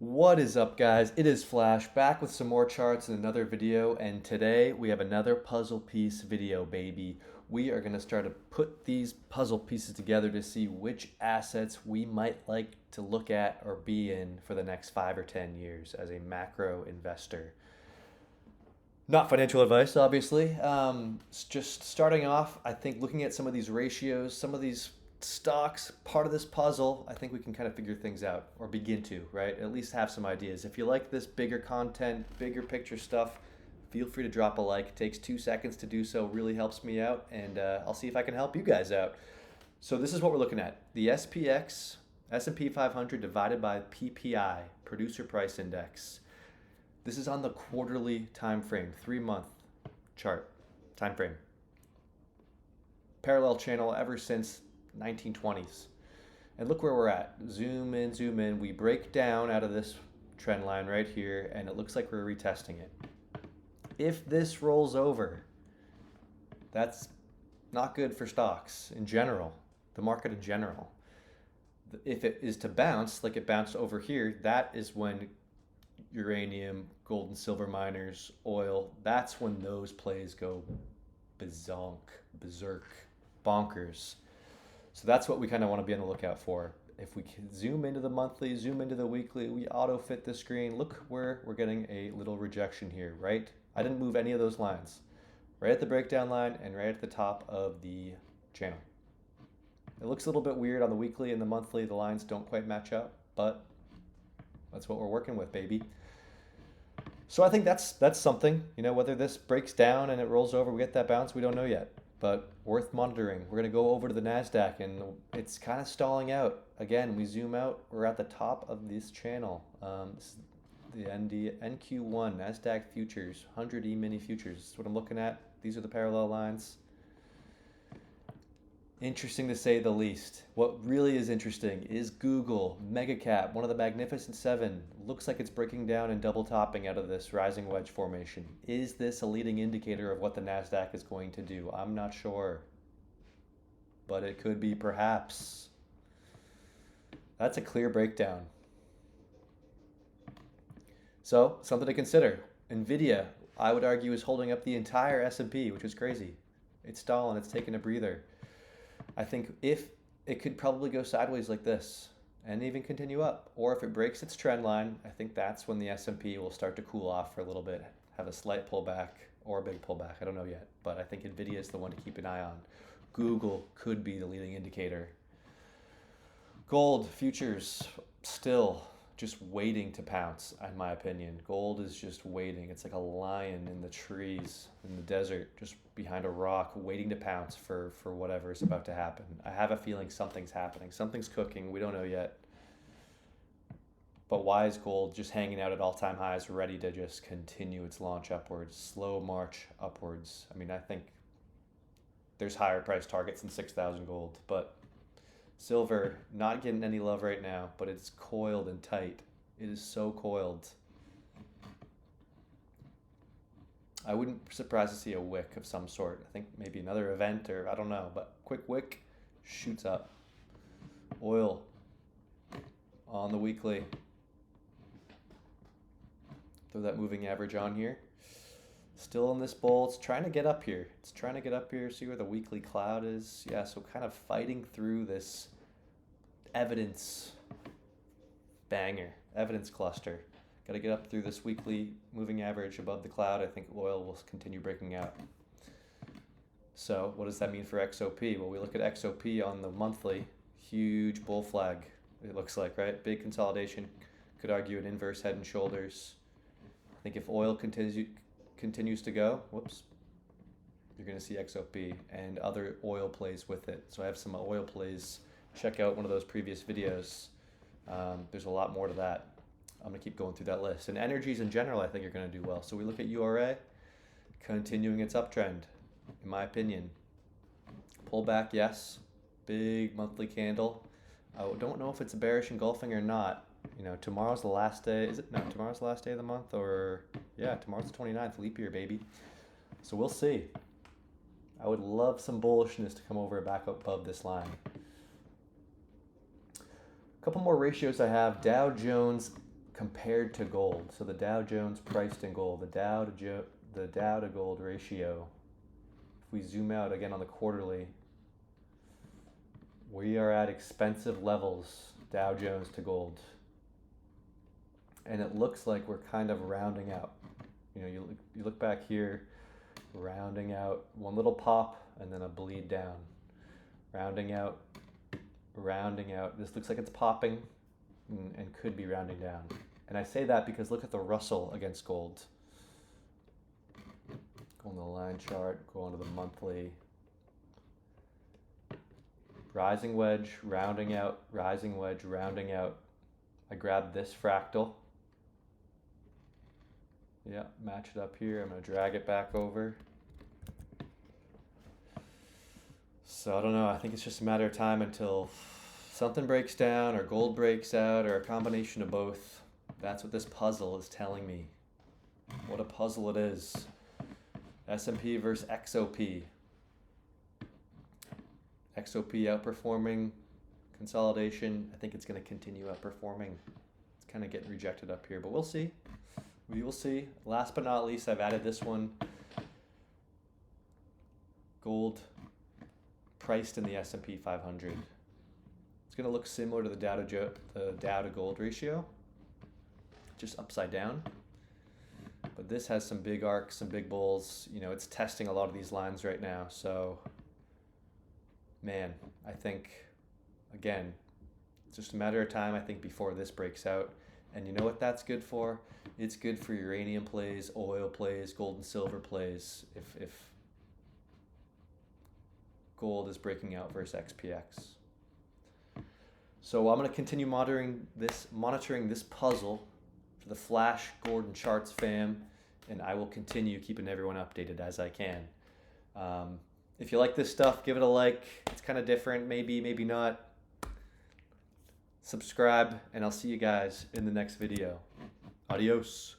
What is up, guys? It is Flash back with some more charts in another video, and today we have another puzzle piece video, baby. We are going to start to put these puzzle pieces together to see which assets we might like to look at or be in for the next 5 or 10 years as a macro investor. Not financial advice, obviously. Just starting off, I think looking at some of these ratios, some of these stocks, part of this puzzle, I think we can kind of figure things out or begin to, right? At least have some ideas. If you like this bigger content, bigger picture stuff, feel free to drop a like. It takes 2 seconds to do so, really helps me out, and I'll see if I can help you guys out. So this is what we're looking at. The SPX, S&P 500 divided by PPI, Producer Price Index. This is on the quarterly time frame, 3-month chart time frame. Parallel channel ever since 1920s. And look where we're at. Zoom in, zoom in. We break down out of this trend line right here, and it looks like we're retesting it. If this rolls over, that's not good for stocks in general, the market in general. If it is to bounce, like it bounced over here, that is when uranium, gold and silver miners, oil, that's when those plays go berserk, bonkers. So that's what we kind of want to be on the lookout for. If we can zoom into the monthly, zoom into the weekly, we auto fit the screen. Look where we're getting a little rejection here, right? I didn't move any of those lines. Right at the breakdown line and right at the top of the channel. It looks a little bit weird on the weekly and the monthly. The lines don't quite match up, but that's what we're working with, baby. So I think that's something. Whether this breaks down and it rolls over, we get that bounce, we don't know yet. But worth monitoring. We're going to go over to the NASDAQ, and it's kind of stalling out. Again, we zoom out, we're at the top of this channel. This is the NQ1, NASDAQ Futures, 100 E-mini Futures. This is what I'm looking at. These are the parallel lines. Interesting to say the least. What really is interesting is Google, mega cap, one of the Magnificent Seven. Looks like it's breaking down and double topping out of this rising wedge formation. Is this a leading indicator of what the NASDAQ is going to do? I'm not sure. But it could be perhaps. That's a clear breakdown. So, something to consider. Nvidia, I would argue, is holding up the entire S&P, which is crazy. It's stalling, it's taking a breather. I think if it could probably go sideways like this and even continue up, or if it breaks its trend line, I think that's when the S&P will start to cool off for a little bit, have a slight pullback or a big pullback. I don't know yet, but I think Nvidia is the one to keep an eye on. Google could be the leading indicator. Gold futures still just waiting to pounce, in my opinion. Gold is just waiting. It's like a lion in the trees, in the desert, just behind a rock, waiting to pounce for whatever is about to happen. I have a feeling something's happening. Something's cooking. We don't know yet. But why is gold just hanging out at all-time highs, ready to just continue its launch upwards, slow march upwards? I mean, I think there's higher price targets than 6,000 gold, but silver, not getting any love right now, but it's coiled and tight. It is so coiled. I wouldn't be surprised to see a wick of some sort. I think maybe another event or I don't know, but quick wick shoots up. Oil on the weekly. Throw that moving average on here. Still in this bowl. It's trying to get up here. It's trying to get up here, see where the weekly cloud is. Yeah, so kind of fighting through this evidence banger, evidence cluster. Got to get up through this weekly moving average above the cloud. I think oil will continue breaking out. So what does that mean for XOP? Well, we look at XOP on the monthly. Huge bull flag, it looks like, right? Big consolidation. Could argue an inverse head and shoulders. I think if oil continues to go, whoops, you're going to see XOP and other oil plays with it. So I have some oil plays. Check out one of those previous videos. There's a lot more to that. I'm going to keep going through that list. And energies in general, I think, are going to do well. So we look at URA, continuing its uptrend, in my opinion. Pullback, yes. Big monthly candle. I don't know if it's bearish engulfing or not. Tomorrow's the last day. Is it? No, tomorrow's the last day of the month, or yeah, tomorrow's the 29th, leap year, baby. So we'll see. I would love some bullishness to come over back up above this line. A couple more ratios I have. Dow Jones compared to gold. So the Dow Jones priced in gold, the Dow to gold ratio. If we zoom out again on the quarterly, we are at expensive levels, Dow Jones to gold. And it looks like we're kind of rounding out. You know, you look back here, rounding out, one little pop and then a bleed down. Rounding out, rounding out. This looks like it's popping and could be rounding down. And I say that because look at the Russell against gold. Go on the line chart, go on to the monthly. Rising wedge, rounding out, rising wedge, rounding out. I grabbed this fractal. Yeah, match it up here. I'm going to drag it back over. So I don't know. I think it's just a matter of time until something breaks down or gold breaks out or a combination of both. That's what this puzzle is telling me. What a puzzle it is. S&P versus XOP. XOP outperforming consolidation. I think it's going to continue outperforming. It's kind of getting rejected up here, but we'll see. We will see. Last but not least, I've added this one. Gold priced in the S&P 500. It's going to look similar to the Dow to gold ratio, just upside down. But this has some big arcs, some big bulls. You know, it's testing a lot of these lines right now. So, man, I think, again, it's just a matter of time, I think, before this breaks out. And you know what that's good for? It's good for uranium plays, oil plays, gold and silver plays. If gold is breaking out versus XPX. So I'm going to continue monitoring this puzzle for the FlashGordonCharts fam, and I will continue keeping everyone updated as I can. If you like this stuff, give it a like. It's kind of different, maybe not. Subscribe, and I'll see you guys in the next video. Adios.